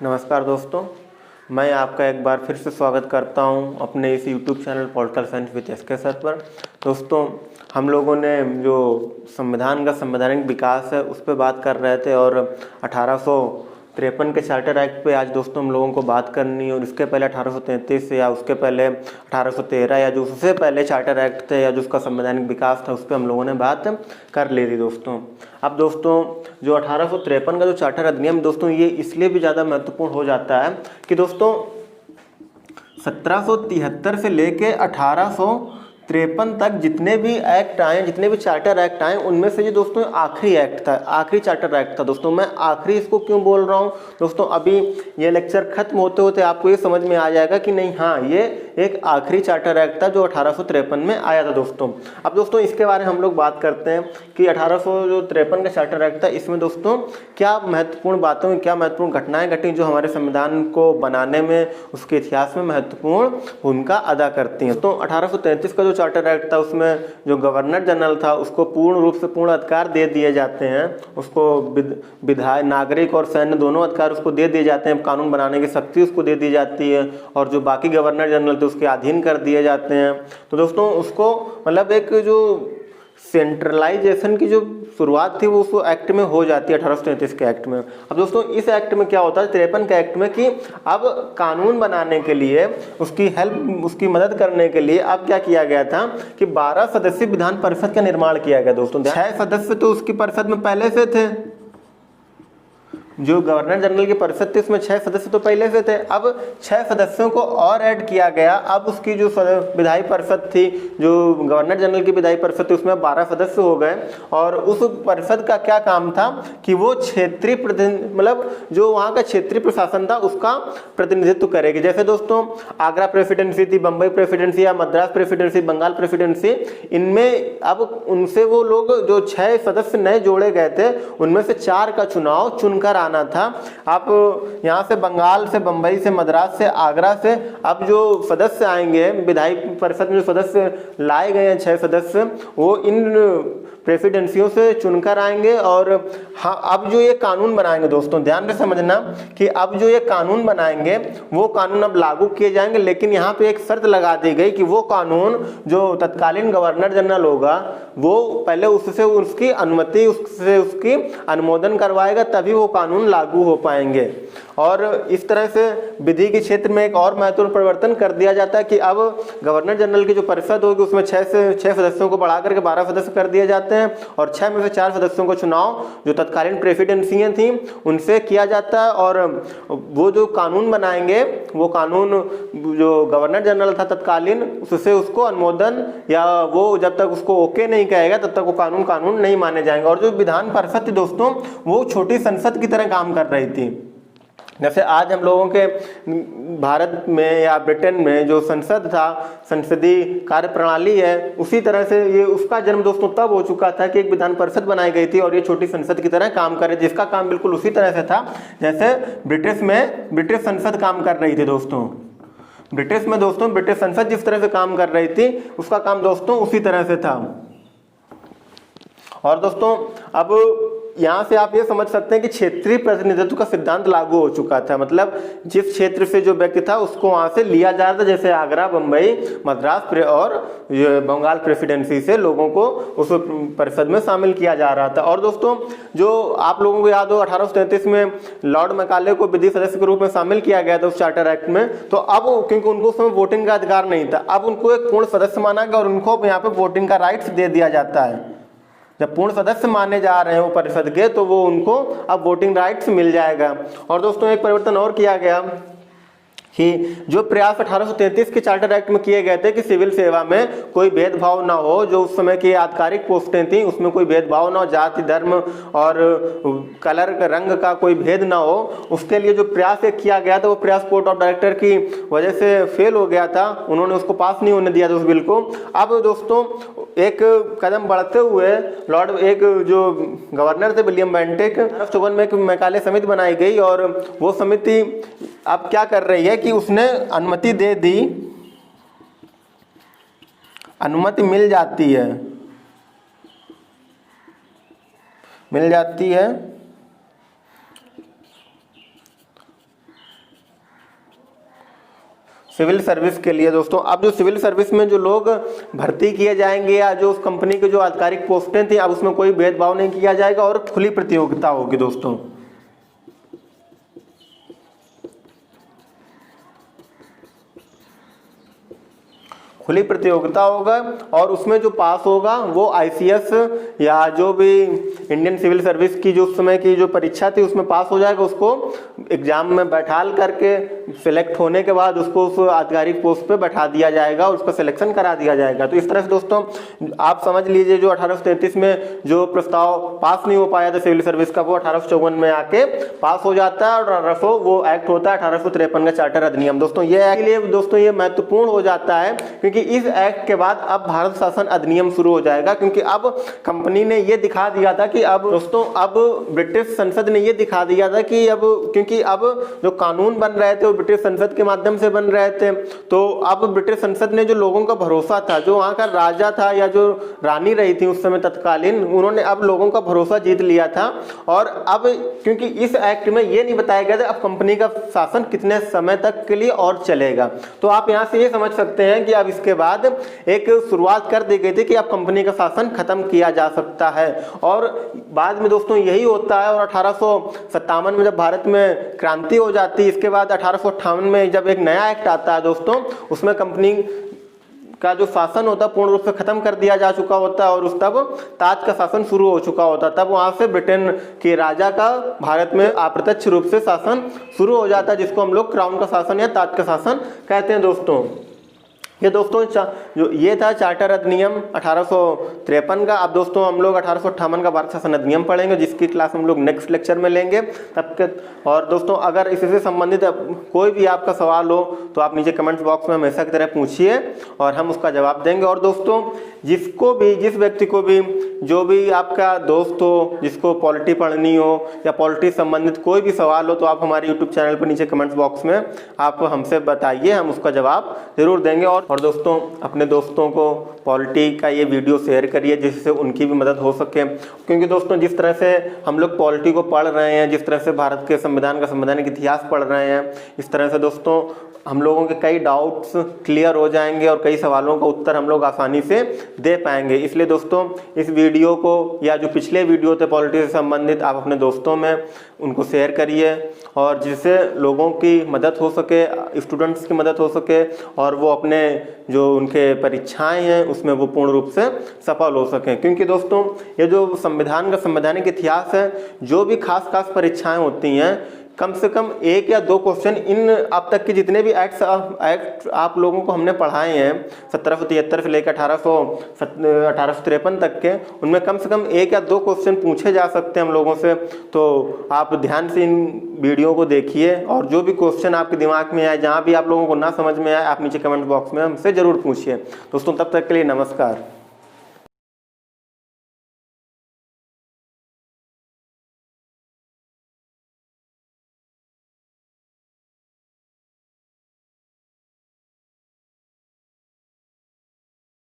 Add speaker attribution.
Speaker 1: नमस्कार दोस्तों, मैं आपका एक बार फिर से स्वागत करता हूं अपने इस YouTube channel political science with SK sir पर। दोस्तों, हम लोगों ने जो संविधान का संवैधानिक विकास है उस पर बात कर रहे थे और 1853 के चार्टर एक्ट पे आज दोस्तों हम लोगों को बात करनी है। और इसके पहले 1833 या उसके पहले 1813 या जो उससे पहले चार्टर एक्ट थे या जो उसका संवैधानिक विकास था उस पर हम लोगों ने बात कर ली थी दोस्तों। अब दोस्तों, जो 1853 का जो चार्टर अधिनियम दोस्तों, ये इसलिए भी ज़्यादा महत्वपूर्ण हो जाता है कि दोस्तों 1773 से लेके 1853 तक जितने भी एक्ट आए, जितने भी चार्टर एक्ट आए, उनमें से ये दोस्तों आखिरी एक्ट था, आखिरी चार्टर एक्ट था दोस्तों। मैं आखिरी इसको क्यों बोल रहा हूँ दोस्तों, अभी ये लेक्चर खत्म होते होते आपको ये समझ में आ जाएगा कि नहीं, हाँ, ये एक आखिरी चार्टर एक्ट था जो 1853 में आया था दोस्तों। अब दोस्तों इसके बारे में हम लोग बात करते हैं कि 1853 का चार्टर एक्ट था, इसमें दोस्तों क्या महत्वपूर्ण बातों, क्या महत्वपूर्ण घटनाएं घटी जो हमारे संविधान को बनाने में, उसके इतिहास में महत्वपूर्ण भूमिका अदा करती हैं। तो 1833 का जो चार्टर एक्ट था उसमें जो गवर्नर जनरल था उसको पूर्ण रूप से पूर्ण अधिकार दे दिए जाते हैं, उसको विधायक, नागरिक और सैन्य दोनों अधिकार उसको दे दिए जाते हैं, कानून बनाने की शक्ति उसको दे दी जाती है और जो बाकी गवर्नर जनरल थे उसके अधीन कर दिए जाते हैं। तो दोस्तों उसको मतलब एक जो सेंट्रलाइजेशन की जो शुरुआत थी वो उस एक्ट में हो जाती है 1833 के एक्ट में। अब दोस्तों इस एक्ट में क्या होता है 53 के एक्ट में कि अब कानून बनाने के लिए उसकी हेल्प, उसकी मदद करने के लिए अब क्या किया गया था कि 12 सदस्यीय विधान परिषद का निर्माण किया गया दोस्तों। 6 सदस्य तो उसकी परिषद में पहले से थे, जो गवर्नर जनरल की परिषद थी उसमें 6 सदस्य तो पहले से थे, अब 6 सदस्यों को और ऐड किया गया। अब उसकी जो विधायी परिषद थी, जो गवर्नर जनरल की विधायी परिषद थी, उसमें 12 सदस्य हो गए। और उस परिषद का क्या काम था कि वो क्षेत्रीय मतलब जो वहाँ का क्षेत्रीय प्रशासन था उसका प्रतिनिधित्व करेगी। जैसे दोस्तों आगरा प्रेसिडेंसी थी, बम्बई प्रेसिडेंसी या मद्रास प्रेसिडेंसी, बंगाल प्रेसिडेंसी, इनमें अब उनसे वो लोग जो 6 सदस्य नए जोड़े गए थे उनमें से 4 का चुनाव चुनकर आना था। आप यहाँ से बंगाल से, बंबई से, मद्रास से, आगरा से अब जो सदस्य आएंगे विधायी परिषद में, जो सदस्य लाए गए हैं 6 सदस्य, वो इन प्रेसिडेंसियों से चुनकर आएंगे। और हाँ, अब जो ये कानून बनाएंगे दोस्तों, ध्यान से समझना कि अब जो ये कानून बनाएंगे वो कानून अब लागू किए जाएंगे, लेकिन यहाँ पे एक शर्त लगा दी गई कि वो कानून जो तत्कालीन गवर्नर जनरल होगा वो पहले उससे उसकी अनुमति, उससे उसकी अनुमोदन करवाएगा, तभी वो कानून लागू हो पाएंगे। और इस तरह से विधि के क्षेत्र में एक और महत्वपूर्ण परिवर्तन कर दिया जाता है कि अब गवर्नर जनरल की जो परिषद होगी उसमें 6 सदस्यों को बढ़ा करके 12 सदस्य कर दिए जाते हैं और 6 में से 4 सदस्यों को चुनाव जो तत्कालीन प्रेसिडेंसियां थी उनसे किया जाता है। और वो जो कानून बनाएंगे वो कानून जो गवर्नर जनरल था तत्कालीन, उससे उसको अनुमोदन या वो जब तक उसको ओके नहीं कहेगा तब तक वो कानून नहीं माने जाएंगे। और जो विधान परिषद थी दोस्तों वो छोटी संसद की तरह काम कर रही थी। जैसे आज हम लोगों के भारत में या ब्रिटेन में जो संसद था, संसदीय कार्य प्रणाली है, उसी तरह से ये उसका जन्म दोस्तों तब हो चुका था कि एक विधान परिषद बनाई गई थी और ये छोटी संसद की तरह काम करे, जिसका काम बिल्कुल उसी तरह से था जैसे ब्रिटिश में ब्रिटिश संसद काम कर रही थी दोस्तों। ब्रिटिश में दोस्तों ब्रिटिश संसद जिस तरह से काम कर रही थी उसका काम दोस्तों उसी तरह से था। और दोस्तों अब यहाँ से आप ये समझ सकते हैं कि क्षेत्रीय प्रतिनिधित्व का सिद्धांत लागू हो चुका था, मतलब जिस क्षेत्र से जो व्यक्ति था उसको वहाँ से लिया जा रहा था, जैसे आगरा, बम्बई, मद्रास और बंगाल प्रेसिडेंसी से लोगों को उस परिषद में शामिल किया जा रहा था। और दोस्तों जो आप लोगों को याद हो 1833 में लॉर्ड मैकाले को विधि सदस्य के रूप में शामिल किया गया था उस चार्टर एक्ट में। तो अब क्योंकि उनको उस समय वोटिंग का अधिकार नहीं था, अब उनको एक पूर्ण सदस्य माना गया और उनको यहाँ पे वोटिंग का राइट्स दे दिया जाता है। जब पूर्ण सदस्य माने जा रहे हैं वो परिषद के, तो वो उनको अब वोटिंग राइट्स मिल जाएगा। और दोस्तों एक परिवर्तन और किया गया कि जो प्रयास 1833 के चार्टर एक्ट में किए गए थे कि सिविल सेवा में कोई भेदभाव ना हो, जो उस समय की आधिकारिक पोस्टें थी उसमें कोई भेदभाव ना हो, जाति, धर्म और कलर का, रंग का कोई भेद ना हो, उसके लिए जो प्रयास किया गया था वो प्रयास कोर्ट ऑफ डायरेक्टर की वजह से फेल हो गया था, उन्होंने उसको पास नहीं होने दिया था उस बिल को। अब दोस्तों एक कदम बढ़ते हुए एक जो गवर्नर थे विलियम बेंटिक, 1854 में एक मैकाले समिति बनाई गई और वो समिति अब क्या कर रही है कि उसने अनुमति दे दी, अनुमति मिल जाती है सिविल सर्विस के लिए दोस्तों, अब जो सिविल सर्विस में जो लोग भर्ती किए जाएंगे या जो उस कंपनी की जो आधिकारिक पोस्टें थी, अब उसमें कोई भेदभाव नहीं किया जाएगा और खुली प्रतियोगिता होगी दोस्तों। खुली प्रतियोगिता होगा और उसमें जो पास होगा वो आईसीएस या जो भी इंडियन सिविल सर्विस की जो उस समय की जो परीक्षा थी उसमें पास हो जाएगा। उसको एग्जाम में बैठाल करके सिलेक्ट होने के बाद उसको उस आधिकारिक पोस्ट पे बैठा दिया जाएगा और उसका सिलेक्शन करा दिया जाएगा। तो इस तरह से दोस्तों आप समझ लीजिए जो 1833 में जो प्रस्ताव पास नहीं हो पाया था सिविल सर्विस का, वो 1854 में आके पास हो जाता है और 1800 वो एक्ट होता है 1853 का चार्टर अधिनियम। दोस्तों ये लिए दोस्तों ये महत्वपूर्ण हो जाता है क्योंकि इस एक्ट के बाद अब भारत शासन अधिनियम शुरू हो जाएगा, क्योंकि अब कंपनी ने ये दिखा दिया था कि अब दोस्तों अब ब्रिटिश संसद ने ये दिखा दिया था कि अब क्योंकि अब जो कानून बन रहे थे वो ब्रिटिश संसद के माध्यम से बन रहे थे, तो अब ब्रिटिश संसद ने जो लोगों का भरोसा था, जो वहाँ का राजा था या जो रानी रही थी उस समय तत्कालीन, उन्होंने अब लोगों का भरोसा जीत लिया था। और अब क्योंकि इस एक्ट में ये नहीं बताया गया था अब कंपनी का शासन कितने समय तक के लिए और चलेगा, तो आप यहाँ से ये समझ सकते हैं कि अब इसके बाद एक शुरुआत कर दी गई थी कि अब कंपनी का शासन खत्म किया जा सकता है। और बाद में दोस्तों यही होता है और 1857 में जब भारत में क्रांति हो जाती है, इसके बाद 1858 में जब एक नया एक्ट आता है दोस्तों, उसमें कंपनी का जो शासन होता है पूर्ण रूप से खत्म कर दिया जा चुका होता है और उस तब ताज का शासन शुरू हो चुका होता है। तब वहां से ब्रिटेन के राजा का भारत में अप्रत्यक्ष रूप से शासन शुरू हो जाता है, जिसको हम लोग क्राउन का शासन या ताज का शासन कहते हैं दोस्तों। ये दोस्तों जो ये था चार्टर अधिनियम 1853 का। अब दोस्तों हम लोग 1858 का भारत शासन अधिनियम पढ़ेंगे, जिसकी क्लास हम लोग नेक्स्ट लेक्चर में लेंगे तब के। और दोस्तों अगर इससे संबंधित कोई भी आपका सवाल हो तो आप नीचे कमेंट्स बॉक्स में हमेशा की तरह पूछिए और हम उसका जवाब देंगे। और दोस्तों जिसको भी जिस व्यक्ति को भी जो भी आपका दोस्त हो जिसको पॉलिटी पढ़नी हो या पॉलिटी संबंधित कोई भी सवाल हो, तो आप हमारे यूट्यूब चैनल पर नीचे कमेंट्स बॉक्स में आप हमसे बताइए, हम उसका जवाब जरूर देंगे। और दोस्तों अपने दोस्तों को पॉलिटी का ये वीडियो शेयर करिए जिससे उनकी भी मदद हो सके, क्योंकि दोस्तों जिस तरह से हम लोग पॉलिटी को पढ़ रहे हैं, जिस तरह से भारत के संविधान का संवैधानिक इतिहास पढ़ रहे हैं, इस तरह से दोस्तों हम लोगों के कई डाउट्स क्लियर हो जाएंगे और कई सवालों का उत्तर हम लोग आसानी से दे पाएंगे। इसलिए दोस्तों इस वीडियो को या जो पिछले वीडियो थे पॉलिटी से संबंधित आप अपने दोस्तों में उनको शेयर करिए और जिससे लोगों की मदद हो सके, स्टूडेंट्स की मदद हो सके और वो अपने जो उनके परीक्षाएं हैं उसमें वो पूर्ण रूप से सफल हो सकें। क्योंकि दोस्तों ये जो संविधान का संवैधानिक इतिहास है, जो भी खास परीक्षाएं होती हैं, कम से कम 1 या 2 क्वेश्चन इन अब तक के जितने भी एक्ट आप लोगों को हमने पढ़ाए हैं 1773 से लेकर 1853 तक के, उनमें कम से कम 1 या 2 क्वेश्चन पूछे जा सकते हैं हम लोगों से। तो आप ध्यान से इन वीडियो को देखिए और जो भी क्वेश्चन आपके दिमाग में आए, जहाँ भी आप लोगों को ना समझ में आए, आप नीचे कमेंट बॉक्स में हमसे ज़रूर पूछिए। दोस्तों तब तक के लिए नमस्कार।